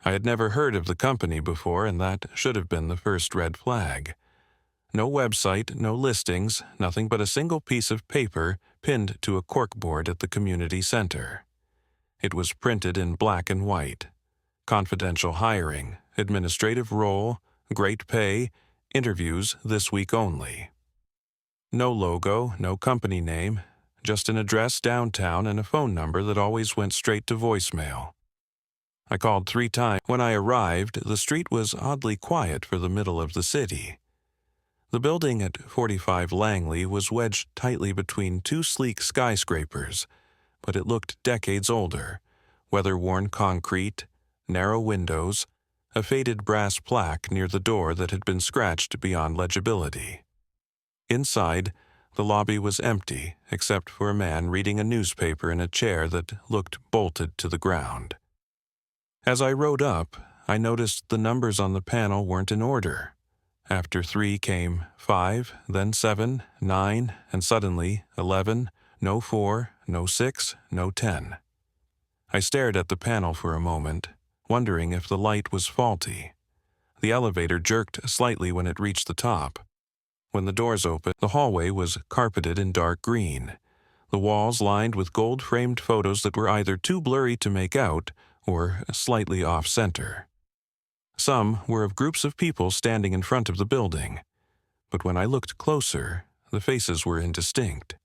I had never heard of the company before, and that should have been the first red flag. No website, no listings, nothing but a single piece of paper pinned to a corkboard at the community center. It was printed in black and white. Confidential hiring, administrative role, great pay, interviews this week only. No logo, no company name, just an address downtown and a phone number that always went straight to voicemail. I called 3 times. When I arrived, the street was oddly quiet for the middle of the city. The building at 45 Langley was wedged tightly between 2 sleek skyscrapers, but it looked decades older, weather-worn concrete, narrow windows, a faded brass plaque near the door that had been scratched beyond legibility. Inside, the lobby was empty except for a man reading a newspaper in a chair that looked bolted to the ground. As I rode up, I noticed the numbers on the panel weren't in order. After 3 came 5, then 7, 9, and suddenly 11, no 4, no 6, no 10. I stared at the panel for a moment, wondering if the light was faulty. The elevator jerked slightly when it reached the top. When the doors opened, the hallway was carpeted in dark green, the walls lined with gold-framed photos that were either too blurry to make out or slightly off-center. Some were of groups of people standing in front of the building, but when I looked closer, the faces were indistinct.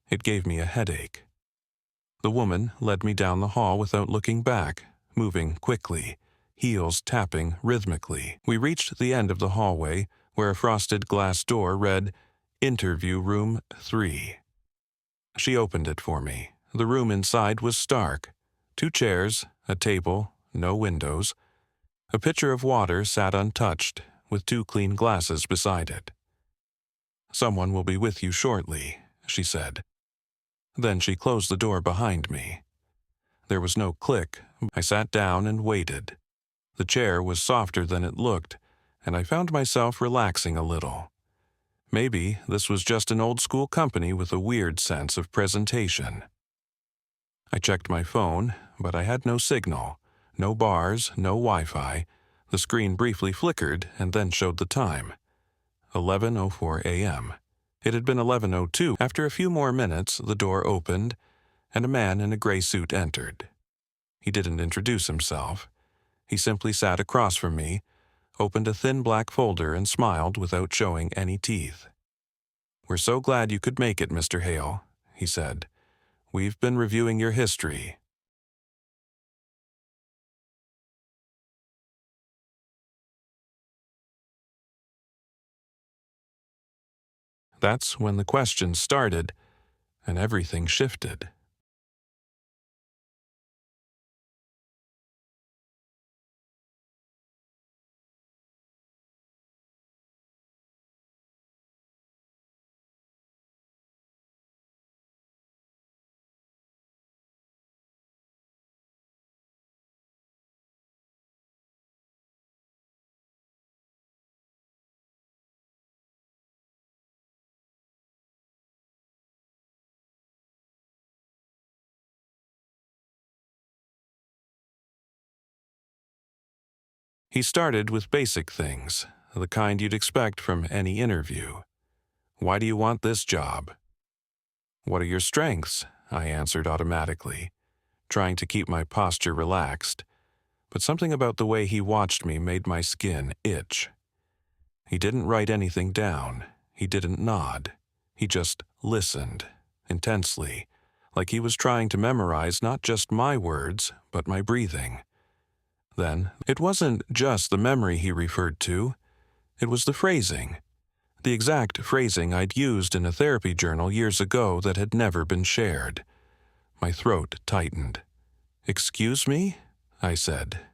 It gave me a headache. The woman led me down the hall without looking back, moving quickly, heels tapping rhythmically. We reached the end of the hallway, where a frosted glass door read, "Interview Room 3." She opened it for me. The room inside was stark. 2 chairs, a table, no windows. A pitcher of water sat untouched, with 2 clean glasses beside it. "Someone will be with you shortly," she said. Then she closed the door behind me. There was no click. I sat down and waited. The chair was softer than it looked, and I found myself relaxing a little. Maybe this was just an old-school company with a weird sense of presentation. I checked my phone, but I had no signal. No bars, no Wi-Fi. The screen briefly flickered and then showed the time. 11:04 a.m. It had been 11:02. After a few more minutes, the door opened, and a man in a gray suit entered. He didn't introduce himself. He simply sat across from me, opened a thin black folder, and smiled without showing any teeth. "We're so glad you could make it, Mr. Hale," he said. "We've been reviewing your history." That's when the questions started, and everything shifted. He started with basic things, the kind you'd expect from any interview. "Why do you want this job?" "What are your strengths?" I answered automatically, trying to keep my posture relaxed. But something about the way he watched me made my skin itch. He didn't write anything down. He didn't nod. He just listened, intensely, like he was trying to memorize not just my words, but my breathing. Then, it wasn't just the memory he referred to. It was the phrasing. The exact phrasing I'd used in a therapy journal years ago that had never been shared. My throat tightened. "Excuse me?" I said.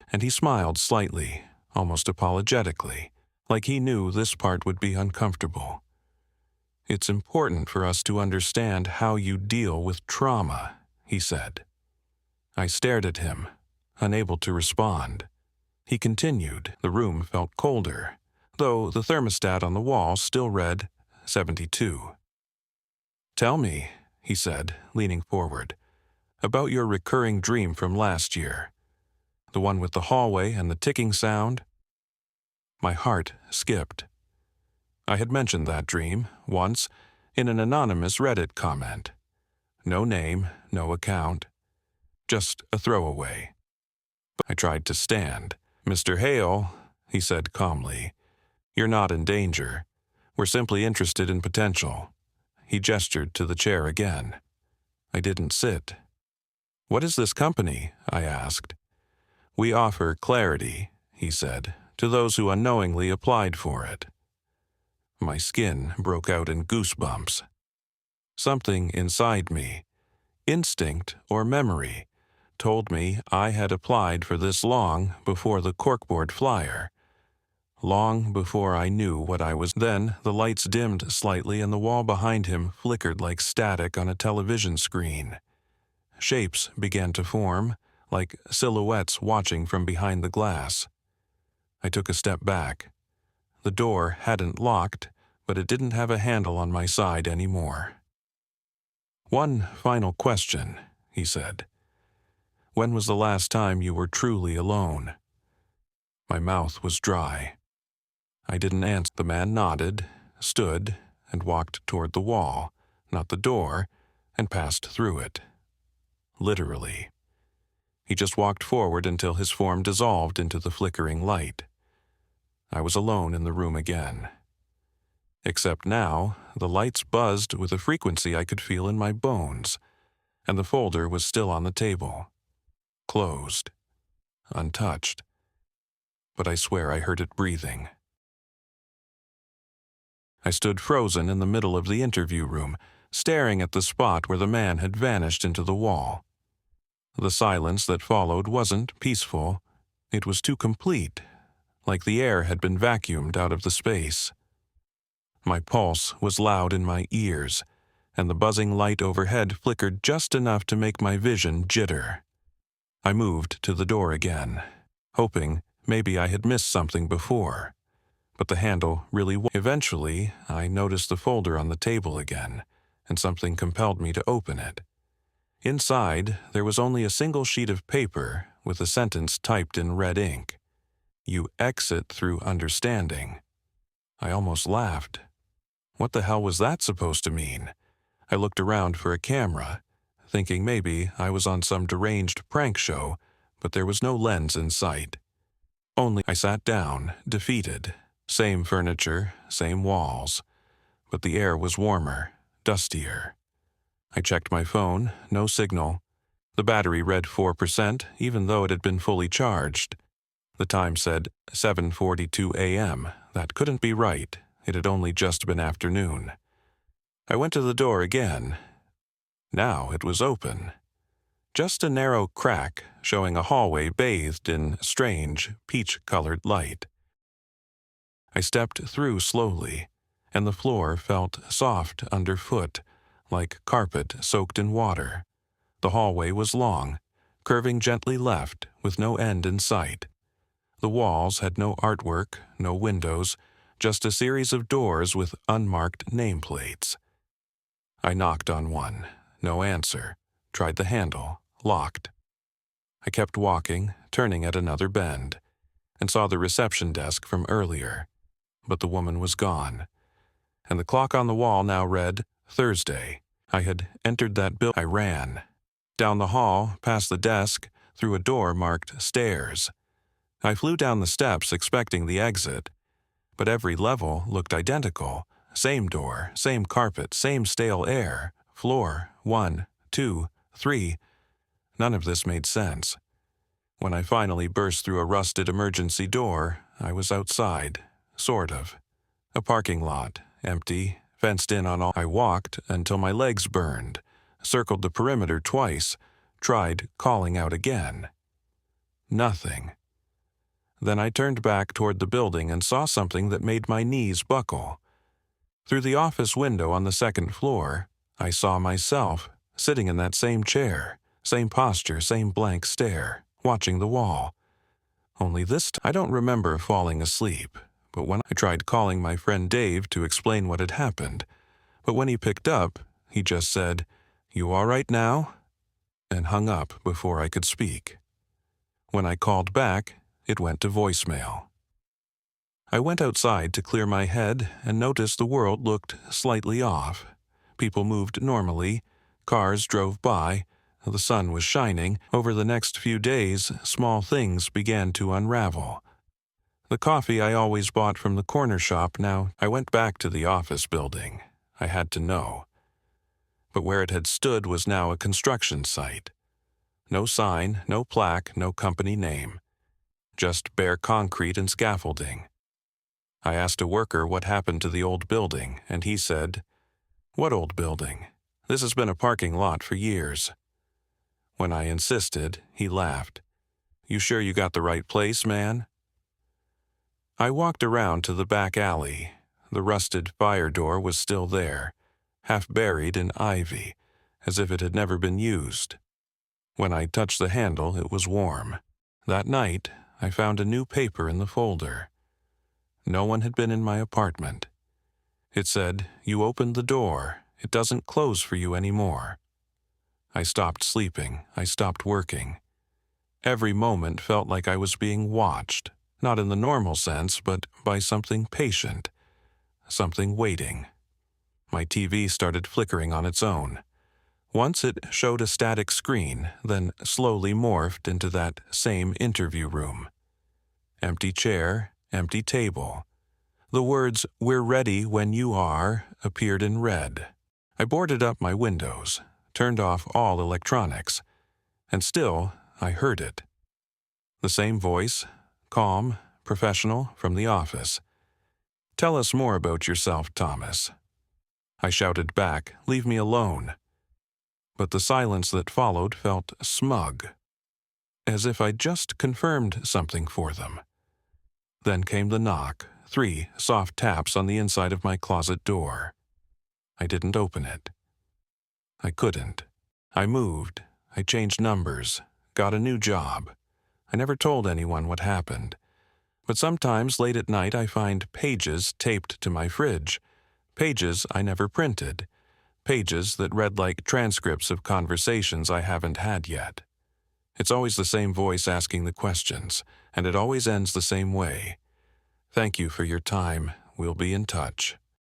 And he smiled slightly, almost apologetically, like he knew this part would be uncomfortable. "It's important for us to understand how you deal with trauma," he said. I stared at him, unable to respond. He continued. The room felt colder, though the thermostat on the wall still read 72. "Tell me," he said, leaning forward, "about your recurring dream from last year. The one with the hallway and the ticking sound? My heart skipped. I had mentioned that dream, once, in an anonymous Reddit comment. No name, no account. Just a throwaway. I tried to stand. "Mr. Hale," he said calmly, "you're not in danger. We're simply interested in potential." He gestured to the chair again. I didn't sit. "What is this company?" I asked. "We offer clarity," he said, "to those who unknowingly applied for it." My skin broke out in goosebumps. Something inside me, instinct or memory, told me I had applied for this long before the corkboard flyer. Long before I knew what I was. Then the lights dimmed slightly and the wall behind him flickered like static on a television screen. Shapes began to form, like silhouettes watching from behind the glass. I took a step back. The door hadn't locked, but it didn't have a handle on my side anymore. "One final question," he said. "When was the last time you were truly alone?" My mouth was dry. I didn't answer. The man nodded, stood, and walked toward the wall, not the door, and passed through it. Literally. He just walked forward until his form dissolved into the flickering light. I was alone in the room again. Except now, the lights buzzed with a frequency I could feel in my bones, and the folder was still on the table. Closed. Untouched. But I swear I heard it breathing. I stood frozen in the middle of the interview room, staring at the spot where the man had vanished into the wall. The silence that followed wasn't peaceful. It was too complete, like the air had been vacuumed out of the space. My pulse was loud in my ears, and the buzzing light overhead flickered just enough to make my vision jitter. I moved to the door again, hoping maybe I had missed something before. But the handle really was. Eventually, I noticed the folder on the table again, and something compelled me to open it. Inside, there was only a single sheet of paper with a sentence typed in red ink. "You exit through understanding." I almost laughed. What the hell was that supposed to mean? I looked around for a camera, thinking maybe I was on some deranged prank show, but there was no lens in sight. I sat down, defeated. Same furniture, same walls. But the air was warmer, dustier. I checked my phone, no signal. The battery read 4%, even though it had been fully charged. The time said 7:42 a.m. That couldn't be right. It had only just been afternoon. I went to the door again. Now it was open. Just a narrow crack showing a hallway bathed in strange, peach-colored light. I stepped through slowly, and the floor felt soft underfoot, like carpet soaked in water. The hallway was long, curving gently left with no end in sight. The walls had no artwork, no windows, just a series of doors with unmarked nameplates. I knocked on one. No answer. Tried the handle. Locked. I kept walking, turning at another bend, and saw the reception desk from earlier. But the woman was gone, and the clock on the wall now read Thursday. I had entered that building. I ran. Down the hall, past the desk, through a door marked stairs. I flew down the steps expecting the exit, but every level looked identical. Same door, same carpet, same stale air. Floor, 1, 2, 3. None of this made sense. When I finally burst through a rusted emergency door, I was outside, sort of. A parking lot, empty, fenced in on all. I walked until my legs burned, circled the perimeter twice, tried calling out again. Nothing. Then I turned back toward the building and saw something that made my knees buckle. Through the office window on the second floor, I saw myself, sitting in that same chair, same posture, same blank stare, watching the wall. Only this time, I don't remember falling asleep, but when I tried calling my friend Dave to explain what had happened, but when he picked up, he just said, "You all right now?" and hung up before I could speak. When I called back, it went to voicemail. I went outside to clear my head and noticed the world looked slightly off. People moved normally, cars drove by, the sun was shining. Over the next few days, small things began to unravel. The coffee I always bought from the corner shop, now I went back to the office building. I had to know. But where it had stood was now a construction site. No sign, no plaque, no company name. Just bare concrete and scaffolding. I asked a worker what happened to the old building, and he said, "What old building? This has been a parking lot for years." When I insisted, he laughed. "You sure you got the right place, man?" I walked around to the back alley. The rusted fire door was still there, half buried in ivy, as if it had never been used. When I touched the handle, it was warm. That night, I found a new paper in the folder. No one had been in my apartment. It said, "You opened the door. It doesn't close for you anymore." I stopped sleeping. I stopped working. Every moment felt like I was being watched, not in the normal sense, but by something patient, something waiting. My TV started flickering on its own. Once it showed a static screen, then slowly morphed into that same interview room. Empty chair, empty table. The words, "We're ready when you are," appeared in red. I boarded up my windows, turned off all electronics, and still I heard it. The same voice, calm, professional, from the office. "Tell us more about yourself, Thomas." I shouted back, "Leave me alone." But the silence that followed felt smug, as if I'd just confirmed something for them. Then came the knock, 3 soft taps on the inside of my closet door. I didn't open it. I couldn't. I moved. I changed numbers, got a new job. I never told anyone what happened. But sometimes late at night I find pages taped to my fridge, pages I never printed, pages that read like transcripts of conversations I haven't had yet. It's always the same voice asking the questions, and it always ends the same way. "Thank you for your time. We'll be in touch."